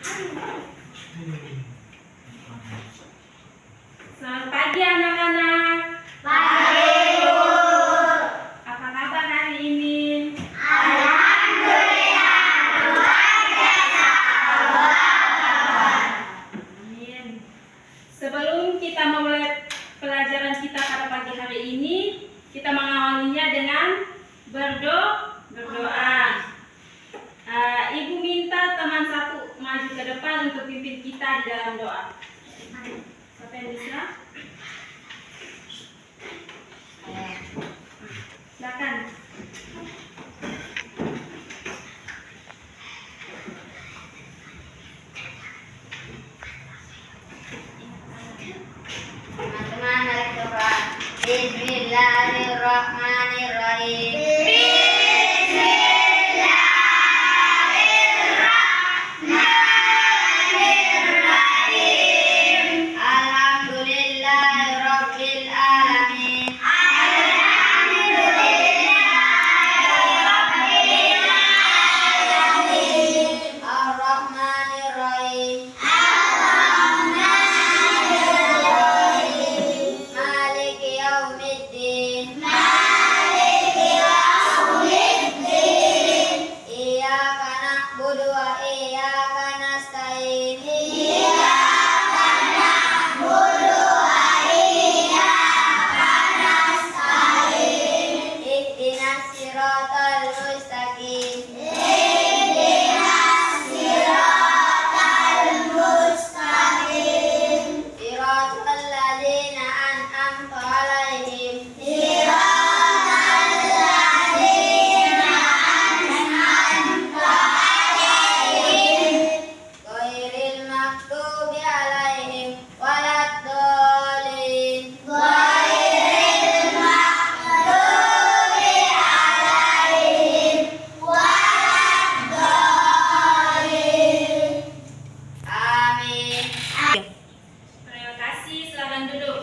Selamat pagi anak-anak. Pagi, Bu. Apa kabar hari ini? Alhamdulillah, luar biasa. Amin. Sebelum kita memulai pelajaran kita pada pagi hari ini, kita mengawalinya dengan berdoa. Ibu minta teman satu maju ke depan untuk pimpin kita di dalam doa. Siapa yang bisa? Silakan. Teman-teman, mari berdoa. Bismillahirrahmanirrahim. Alhamdulillahirabbil alamin. Ar-Rahmanir-Rahim. Maliki yaumiddin. Iyyaka na'budu wa iyyaka nasta'in. Ihdinas siratal mustaqim. Siratal ladzina an'amta 'alaihim. Ghairil maghdubi 'alaihim waladdallin. Amin. Terima kasih, silakan duduk.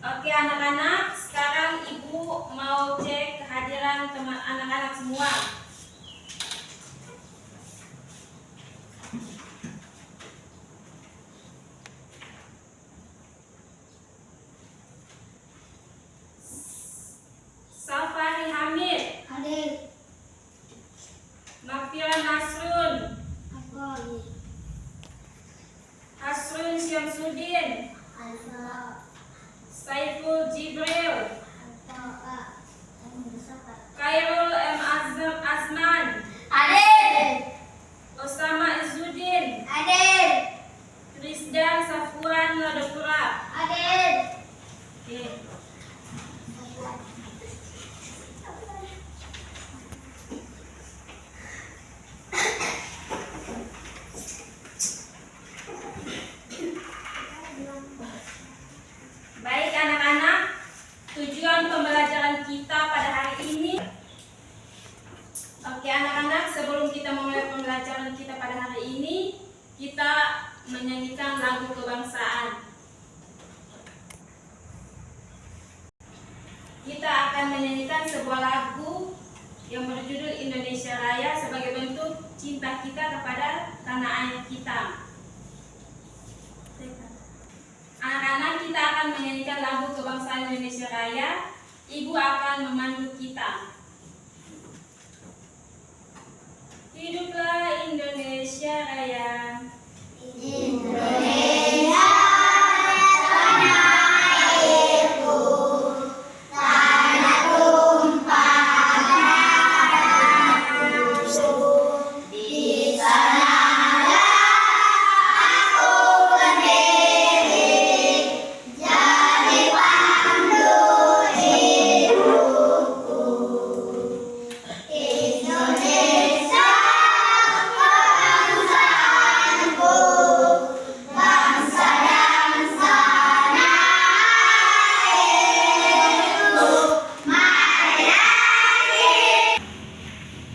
Oke anak-anak, sekarang ibu mau cek kehadiran teman anak-anak semua. Safari Hamid, Mafira Nasrun, Hasrun Syamsuddin, Saiful Jibril, Khairul M. Azman, Osama Izzuddin, Rizdan Safuan Ladepura. Oke. Baik anak-anak, tujuan pembelajaran kita pada hari ini. Oke anak-anak, sebelum kita memulai pembelajaran kita pada hari ini, kita menyanyikan lagu kebangsaan. Kita akan menyanyikan sebuah lagu yang berjudul Indonesia Raya sebagai bentuk cinta kita kepada tanah air kita. Anak-anak, kita akan menyanyikan lagu kebangsaan Indonesia Raya. Ibu akan memandu kita. Hiduplah Indonesia Raya. Indonesia tanah airku, tanah tumpah darahku. Di sanalah aku berdiri, jadi pandu hidupku. Indonesia bangsaanku, bangsa dan tanah airku. Marilah.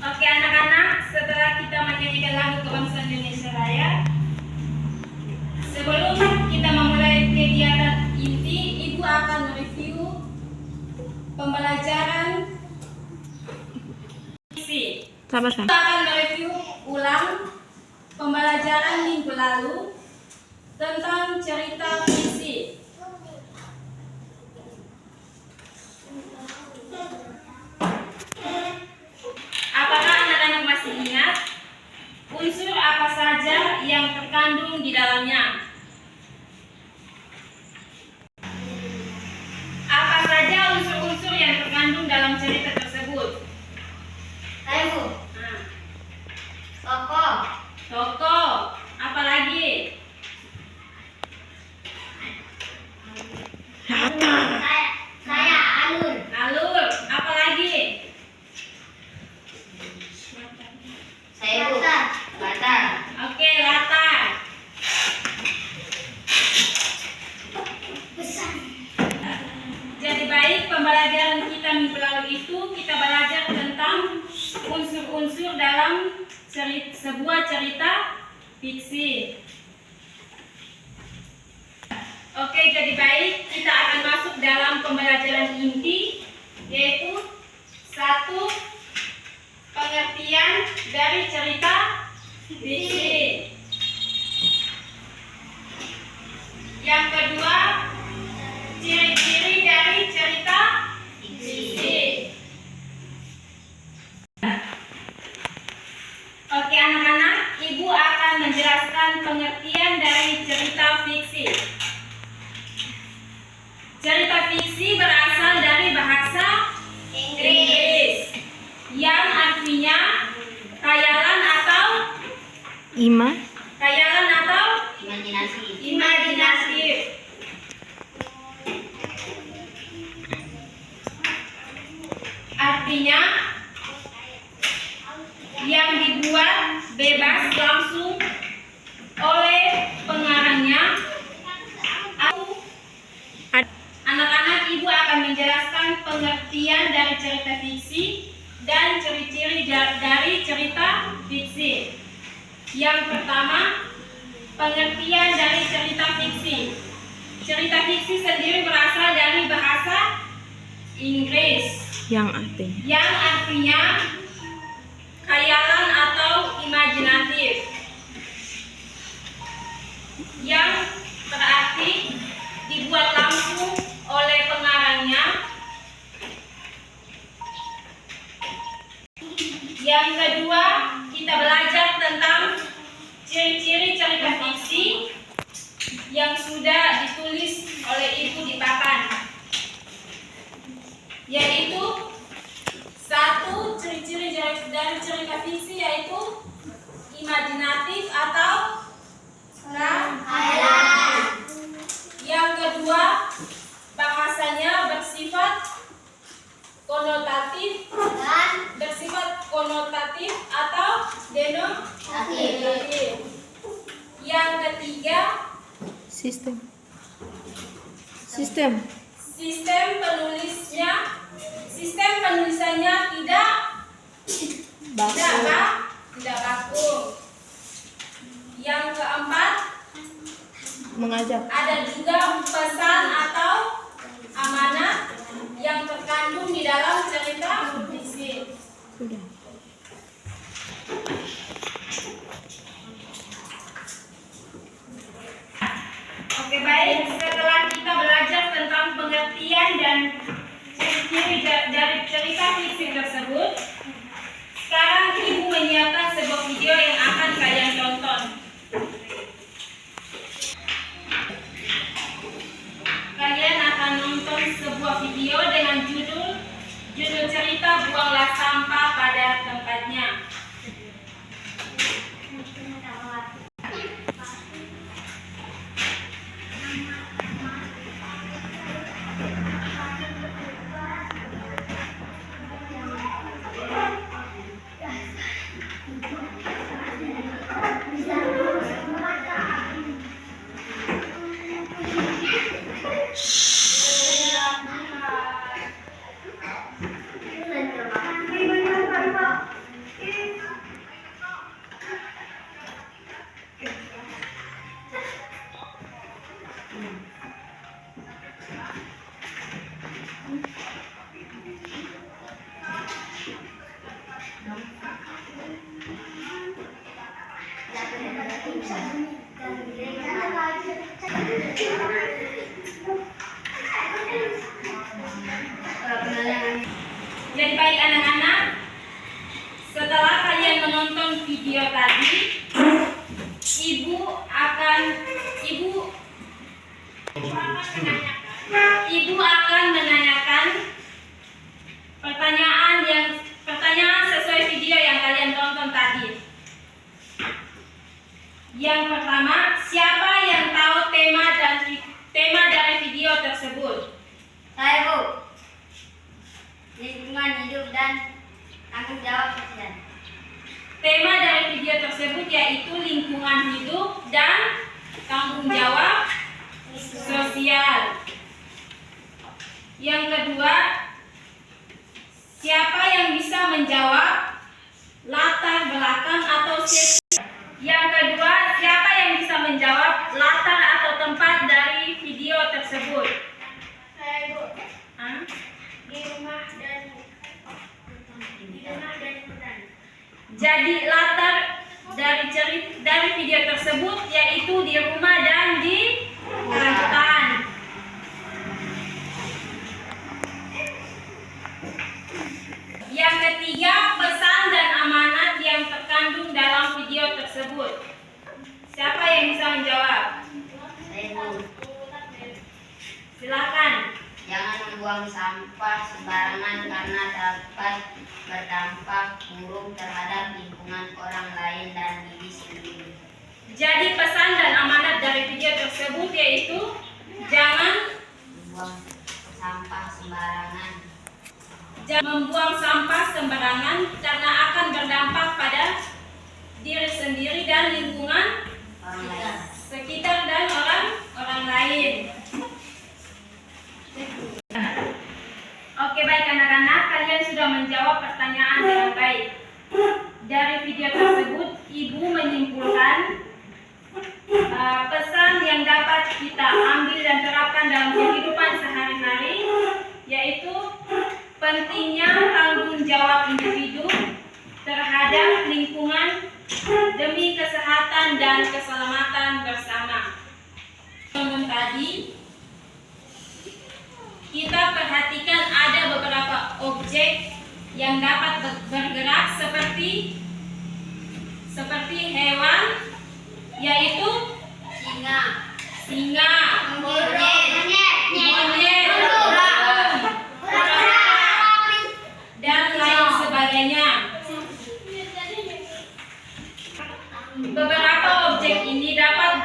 Oke anak-anak, setelah kita menyanyikan lagu kebangsaan Indonesia Raya, sebelum kita memulai kegiatan inti, Ibu akan mereview pembelajaran Sabar, sayang. Kita akan mereview ulang pembelajaran minggu lalu tentang cerita fiksi. Apakah anak-anak masih ingat unsur apa saja yang terkandung di dalamnya? Apa saja unsur-unsur yang terkandung dalam cerita tersebut? Ayo, Nah, tokoh, tokoh, apa lagi? saya Alur, Alur, apa lagi? saya Latar, Oke, latar. Jadi baik, pembelajaran kita minggu lalu itu kita belajar tentang unsur-unsur dalam sebuah cerita fiksi. Oke, jadi baik, kita akan masuk dalam pembelajaran inti, yaitu 1. Pengertian dari cerita fiksi. Yang kedua, ciri-ciri dari cerita fiksi. Oke anak-anak, Ibu akan menjelaskan pengertian dari cerita fiksi. Cerita fiksi berasal dari bahasa Inggris yang artinya khayalan atau imajinatif. Artinya yang dibuat bebas langsung oleh pengarangnya. Anak-anak, Ibu akan menjelaskan pengertian dari cerita fiksi dan ciri-ciri dari cerita fiksi. Yang pertama, pengertian dari cerita fiksi. Cerita fiksi sendiri berasal dari bahasa Inggris yang artinya khayalan atau imajinatif, yang berarti dibuat langsung oleh pengarangnya. Yang kedua, kita belajar tentang ciri-ciri cerita fiksi yang sudah ditulis oleh Ibu di papan, yaitu 1. Ciri-ciri dari cerita fiksi yaitu imajinatif atau khayalan, yang kedua, bahasanya bersifat konotatif atau denotatif. Yang ketiga, sistem penulisannya tidak baku. Yang keempat, mengajak. ada juga pesan atau amanat yang terkandung di dalam cerita fiksi. Sudah. Oke baik, setelah kita belajar tentang pengertian dan ciri-ciri dari cerita fiksi tersebut, sekarang Ibu menyiapkan sebuah video yang akan kalian tonton. Kalian akan nonton sebuah video dengan judul cerita Buanglah Sampah pada Tempatnya. Jadi baik anak-anak, setelah kalian menonton video tadi, ibu akan menanyakan pertanyaan sesuai video yang kalian tonton tadi. Yang pertama, siapa yang tahu tema dari video tersebut? Saya, Bu. Lingkungan hidup dan tanggung jawab sosial. Tema dari video tersebut yaitu lingkungan hidup dan tanggung jawab sosial. Yang kedua, siapa yang bisa menjawab latar belakang atau sesi? Yang kedua, siapa yang bisa menjawab latar atau tempat dari video tersebut? Saya, Bu. Hah? Di rumah dan hutan. Jadi latar dari video tersebut yaitu di rumah dan di hutan. Yang ketiga, pesan dan amanat yang terkandung dalam video tersebut. Siapa yang bisa menjawab? Saya, Bu. Silakan. Jangan membuang sampah sembarangan karena dapat berdampak buruk terhadap lingkungan orang lain dan diri sendiri. Jadi pesan dan amanat dari video tersebut yaitu jangan Membuang sampah sembarangan. membuang sampah sembarangan karena akan berdampak pada diri sendiri dan lingkungan Orang lain. sekitar dan orang lain. Oke, baik anak-anak, kalian sudah menjawab pertanyaan dengan baik. Dari video tersebut, ibu menyimpulkan pesan yang dapat kita ambil dan terapkan dalam kehidupan sehari-hari, yaitu pentingnya tanggung jawab individu terhadap lingkungan demi kesehatan dan keselamatan bersama. Teman tadi kita perhatikan ada beberapa objek yang dapat bergerak seperti hewan, yaitu singa, monyet, dan lain sebagainya. Beberapa objek ini dapat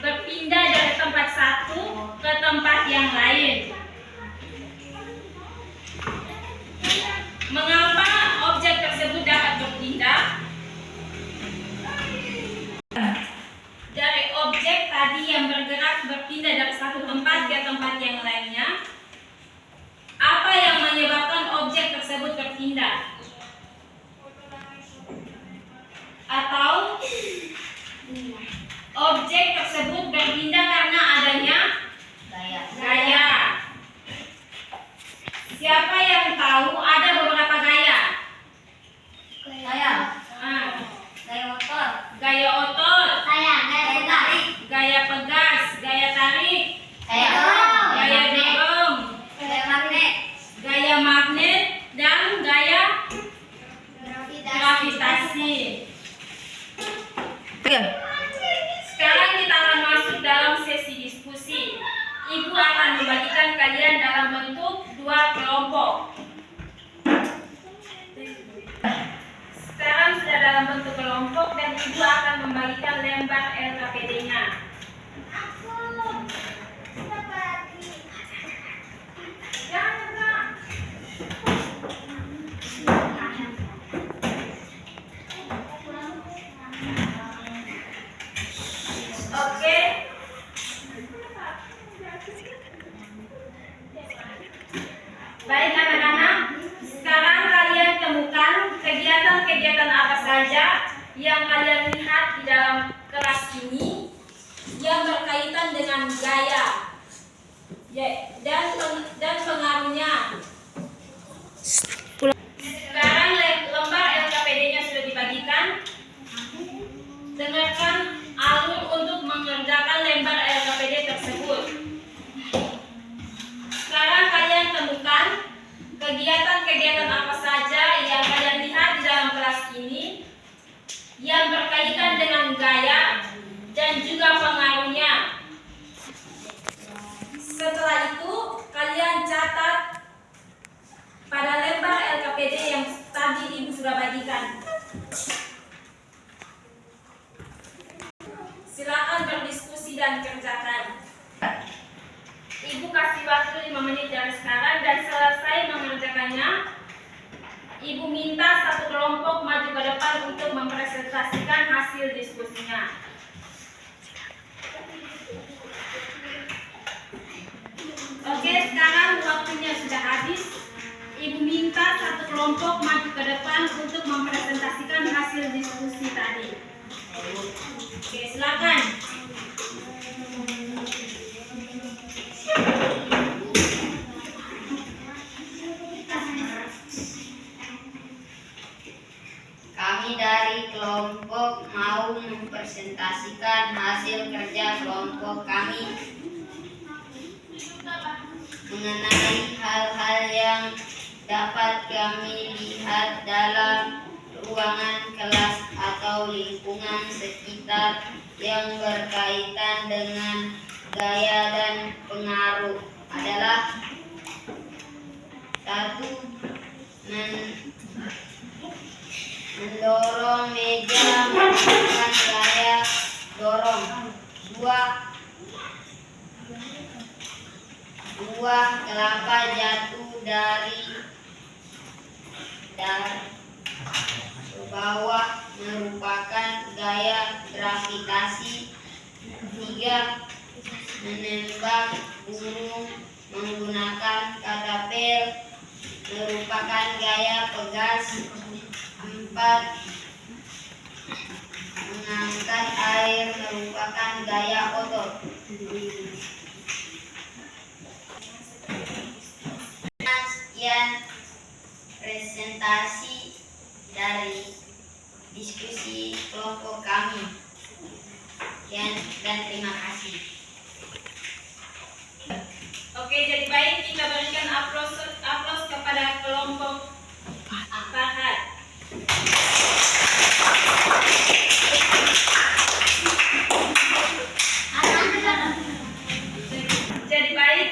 berpindah dari tempat satu ke tempat yang lain. Mengapa objek tersebut dapat berpindah? Dari objek tadi yang berpindah dari satu tempat ke tempat yang lainnya, apa yang menyebabkan objek tersebut berpindah? Atau objek tersebut berpindah karena adanya gaya. Siapa yang tahu ada beberapa gaya? Gaya otot, gaya pegas, gaya tarik, gaya dorong, gaya magnet, dan gaya gravitasi. Sekarang kita akan masuk dalam sesi diskusi. Ibu akan membagikan kalian dalam bentuk dua kelompok. Sekarang sudah dalam bentuk kelompok dan ibu akan membagikan lembar LKPD-nya. Oke. Baik anak-anak, sekarang kalian temukan kegiatan-kegiatan apa saja yang kalian lihat di dalam kelas ini yang berkaitan dengan gaya dan pengaruhnya. Sekarang lembar LKPD-nya sudah dibagikan. Dengarkan alur untuk mengerjakan lembar LKPD tersebut. Sekarang kalian temukan kegiatan depan untuk mempresentasikan hasil diskusinya. Oke, sekarang waktunya sudah habis. Ibu minta satu kelompok maju ke depan untuk mempresentasikan hasil diskusi tadi. Oke, silakan. Kami dari kelompok mau mempresentasikan hasil kerja kelompok kami mengenai hal-hal yang dapat kami lihat dalam ruangan kelas atau lingkungan sekitar yang berkaitan dengan gaya dan pengaruh adalah: 1. Mendorong meja menggunakan gaya dorong. 2. Kelapa jatuh dari ke bawah merupakan gaya gravitasi. 3. Menembak burung menggunakan katapel merupakan gaya pegas. 4. Mengangkat air merupakan gaya otot. Sekian presentasi dari diskusi kelompok kami. Sekian dan terima kasih. Oke, jadi baik kita berikan aplaus kepada kelompok Farhat. Jadi baik,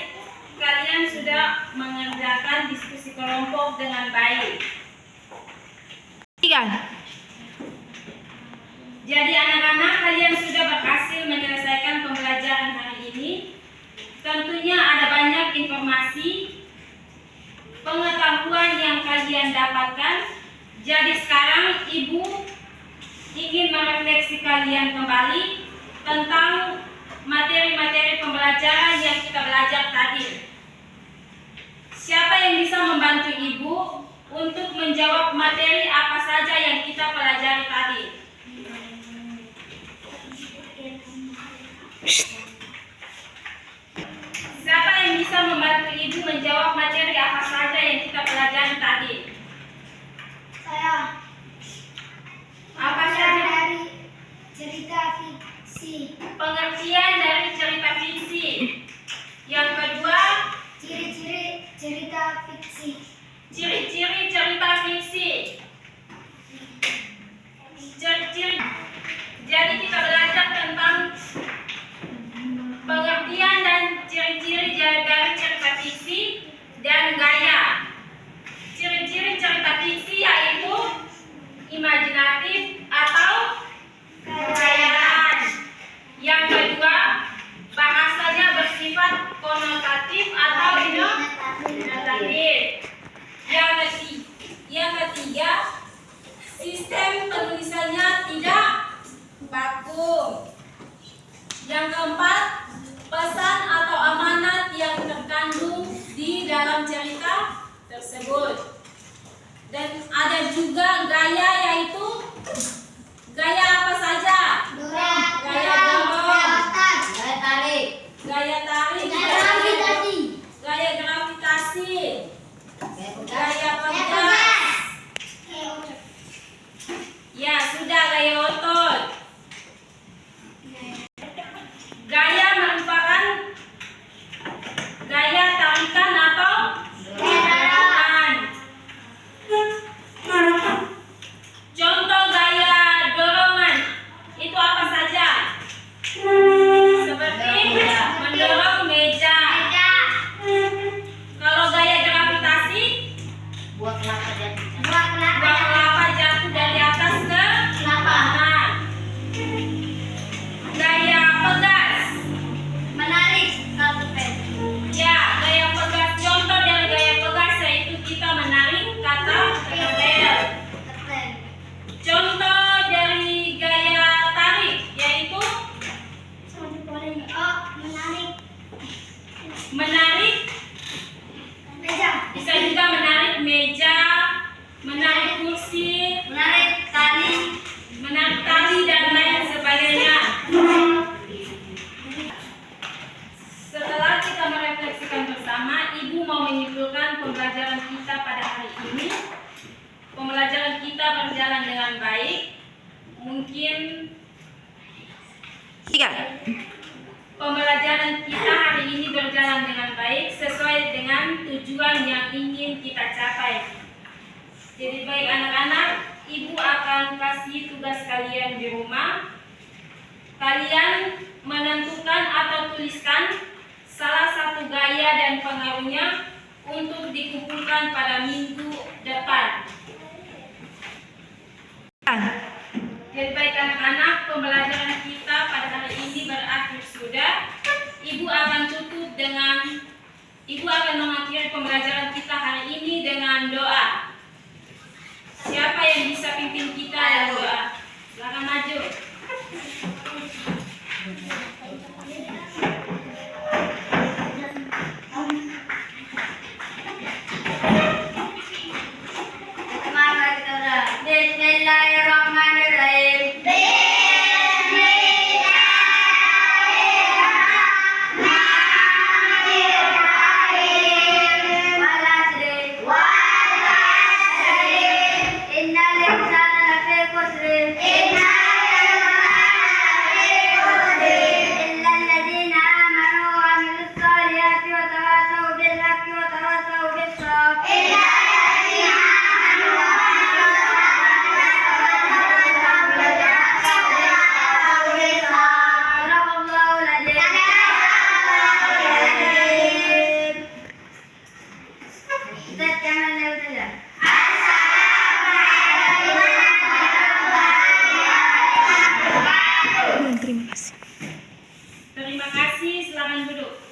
kalian sudah mengerjakan diskusi kelompok dengan baik. Jadi anak-anak, kalian sudah berhasil menyelesaikan pembelajaran hari ini. Tentunya ada banyak informasi, pengetahuan yang kalian dapatkan. Jadi sekarang Ibu ingin merefleksi kalian kembali tentang materi-materi pembelajaran yang kita belajar tadi. Siapa yang bisa membantu Ibu untuk menjawab materi apa saja yang kita pelajari tadi? Siapa yang bisa membantu Ibu menjawab materi apa saja yang kita pelajari tadi? Saya. Apa saja? Dari cerita fiksi. Pengertian dari cerita fiksi. Yang kedua, Ciri-ciri cerita fiksi. ciri-ciri cerita fiksi. Ciri-ciri. Jadi kita belajar tentang pengertian dan ciri-ciri dari cerita fiksi dan gaya. Ciri-ciri cerita fiksi yaitu imajinatif atau kekayaan. Yang kedua, bahasanya bersifat konotatif atau denotatif. Yang ketiga, sistem penulisannya tidak baku. Yang keempat, pesan atau amanat yang terkandung di dalam cerita tersebut. Dan ada juga gaya, yaitu gaya apa saja? Gaya dorong, Gaya tarik. gaya tarik, gaya gravitasi, gaya pegas. Ya, sudah gaya otot. Gaya merupakan gaya tarikan atau dorongan. pembelajaran kita pada hari ini. Pembelajaran kita berjalan dengan baik. Mungkin pembelajaran kita hari ini berjalan dengan baik sesuai dengan tujuan yang ingin kita capai. Jadi baik anak-anak, ibu akan kasih tugas kalian di rumah. Kalian menentukan atau tuliskan salah satu gaya dan pengaruhnya untuk dikumpulkan pada minggu depan. Jadi baik anak-anak, pembelajaran kita pada hari ini berakhir sudah. Ibu akan mengakhiri pembelajaran kita hari ini dengan doa. Siapa yang bisa pimpin kita dalam doa? Silakan maju. Semangat kita. Bismillahirrahmanirrahim. Terima kasih. Terima kasih, silakan duduk.